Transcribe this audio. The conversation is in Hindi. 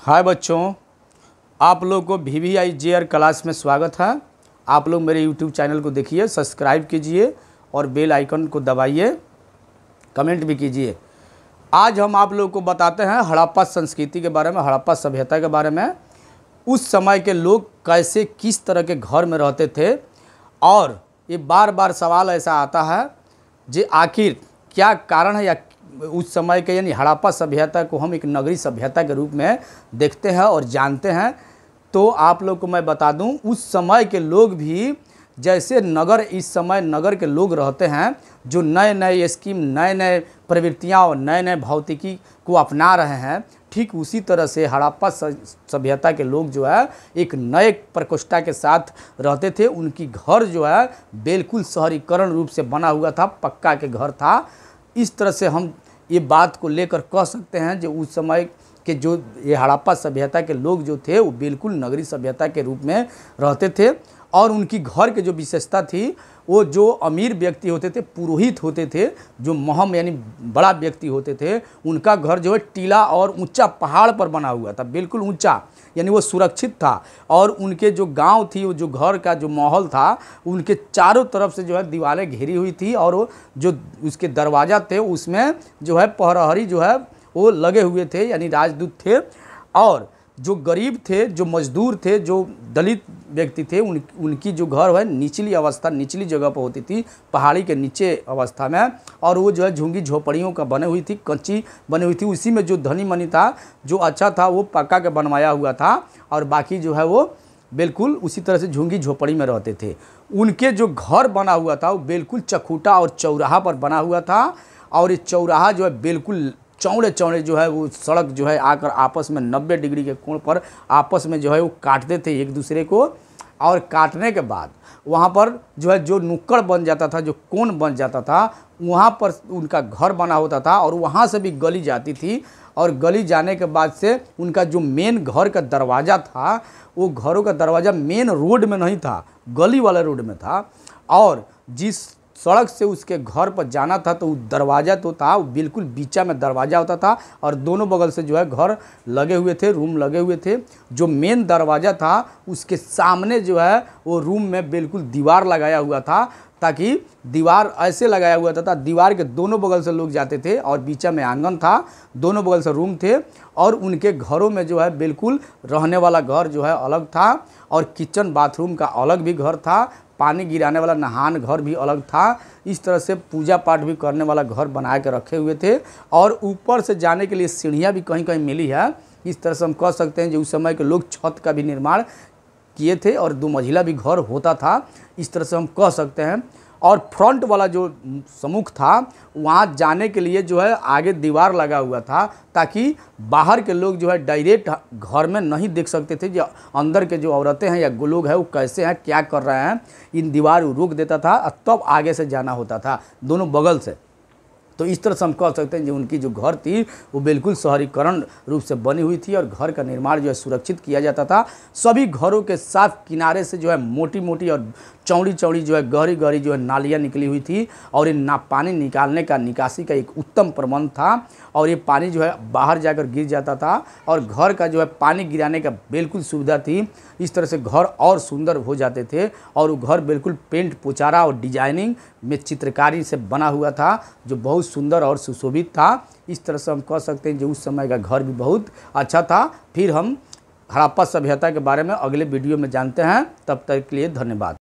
हाय बच्चों, आप लोग को VVIJR क्लास में स्वागत है। आप लोग मेरे YouTube चैनल को देखिए, सब्सक्राइब कीजिए और बेल आइकन को दबाइए, कमेंट भी कीजिए। आज हम आप लोग को बताते हैं हड़प्पा संस्कृति के बारे में, हड़प्पा सभ्यता के बारे में। उस समय के लोग कैसे किस तरह के घर में रहते थे, और ये बार बार सवाल ऐसा आता है जे आखिर क्या कारण है, या उस समय के यानी हड़प्पा सभ्यता को हम एक नगरी सभ्यता के रूप में देखते हैं और जानते हैं। तो आप लोग को मैं बता दूं, उस समय के लोग भी जैसे नगर इस समय नगर के लोग रहते हैं, जो नए नए स्कीम, नए नए प्रवृत्तियां और नए नए भौतिकी को अपना रहे हैं, ठीक उसी तरह से हड़प्पा सभ्यता के लोग जो है एक नए प्रकोष्ठा के साथ रहते थे। उनकी घर जो है बिल्कुल शहरीकरण रूप से बना हुआ था, पक्का के घर था। इस तरह से हम ये बात को लेकर कह सकते हैं जो उस समय के जो ये हड़प्पा सभ्यता के लोग जो थे वो बिल्कुल नगरी सभ्यता के रूप में रहते थे। और उनकी घर के जो विशेषता थी, वो जो अमीर व्यक्ति होते थे, पुरोहित होते थे, जो महम यानी बड़ा व्यक्ति होते थे, उनका घर जो है टीला और ऊंचा पहाड़ पर बना हुआ था, बिल्कुल ऊंचा, यानी वो सुरक्षित था। और उनके जो गांव थी, वो जो घर का जो माहौल था, उनके चारों तरफ से जो है दीवारें घिरी हुई थी, और वो जो उसके दरवाज़ा थे उसमें जो है प्रहरी जो है वो लगे हुए थे, यानी राजदूत थे। और जो गरीब थे, जो मजदूर थे, जो दलित व्यक्ति थे, उनकी जो घर है निचली अवस्था, निचली जगह पर होती थी, पहाड़ी के नीचे अवस्था में। और वो जो है झुग्गी झोपड़ियों का बने हुई थी, कच्ची बनी हुई थी। उसी में जो धनी मनी था, जो अच्छा था, वो पक्का के बनवाया हुआ था, और बाकी जो है वो बिल्कुल उसी तरह से झुग्गी झोपड़ी में रहते थे। उनके जो घर बना हुआ था वो बिल्कुल चखूटा और चौराहा पर बना हुआ था। और ये चौराहा जो है बिल्कुल चौड़े चौड़े जो है वो सड़क जो है आकर आपस में 90 डिग्री के कोण पर आपस में जो है वो काटते थे एक दूसरे को। और काटने के बाद वहाँ पर जो है जो नुक्कड़ बन जाता था, जो कोण बन जाता था, वहाँ पर उनका घर बना होता था। और वहाँ से भी गली जाती थी, और गली जाने के बाद से उनका जो मेन घर का दरवाज़ा था, वो घरों का दरवाज़ा मेन रोड में नहीं था, गली वाले रोड में था। और जिस सड़क से उसके घर पर जाना था, तो दरवाज़ा तो था, वो बिल्कुल बीचा में दरवाज़ा होता था, और दोनों बगल से जो है घर लगे हुए थे, रूम लगे हुए थे। जो मेन दरवाज़ा था उसके सामने जो है वो रूम में बिल्कुल दीवार लगाया हुआ था, ताकि दीवार ऐसे लगाया हुआ था, दीवार के दोनों बगल से लोग जाते थे, और बीचा में आंगन था, दोनों बगल से रूम थे। और उनके घरों में जो है बिल्कुल रहने वाला घर जो है अलग था, और किचन बाथरूम का अलग भी घर था, पानी गिराने वाला नहान घर भी अलग था। इस तरह से पूजा पाठ भी करने वाला घर बना के रखे हुए थे। और ऊपर से जाने के लिए सीढ़ियाँ भी कहीं कहीं मिली है। इस तरह से हम कह सकते हैं जो उस समय के लोग छत का भी निर्माण किए थे, और 2 मंजिला भी घर होता था, इस तरह से हम कह सकते हैं। और फ्रंट वाला जो सम्मुख था, वहाँ जाने के लिए जो है आगे दीवार लगा हुआ था, ताकि बाहर के लोग जो है डायरेक्ट घर में नहीं देख सकते थे, जो अंदर के जो औरतें हैं या लोग हैं वो कैसे हैं, क्या कर रहे हैं। इन दीवार रोक देता था, और तब आगे से जाना होता था दोनों बगल से। तो इस तरह से हम कह सकते हैं कि उनकी जो घर थी वो बिल्कुल शहरीकरण रूप से बनी हुई थी, और घर का निर्माण जो है सुरक्षित किया जाता था। सभी घरों के साथ किनारे से जो है मोटी मोटी और चौड़ी चौड़ी जो है गहरी गहरी जो है नालियाँ निकली हुई थी, और इन पानी निकालने का, निकासी का एक उत्तम प्रबंध था। और ये पानी जो है बाहर जाकर गिर जाता था, और घर का जो है पानी गिराने का बिल्कुल सुविधा थी। इस तरह से घर और सुंदर हो जाते थे, और वो घर बिल्कुल पेंट पोचारा और डिजाइनिंग में चित्रकारी से बना हुआ था, जो बहुत सुंदर और सुशोभित था। इस तरह से हम कह सकते हैं जो उस समय का घर भी बहुत अच्छा था। फिर हम हड़प्पा सभ्यता के बारे में अगले वीडियो में जानते हैं। तब तक के लिए धन्यवाद।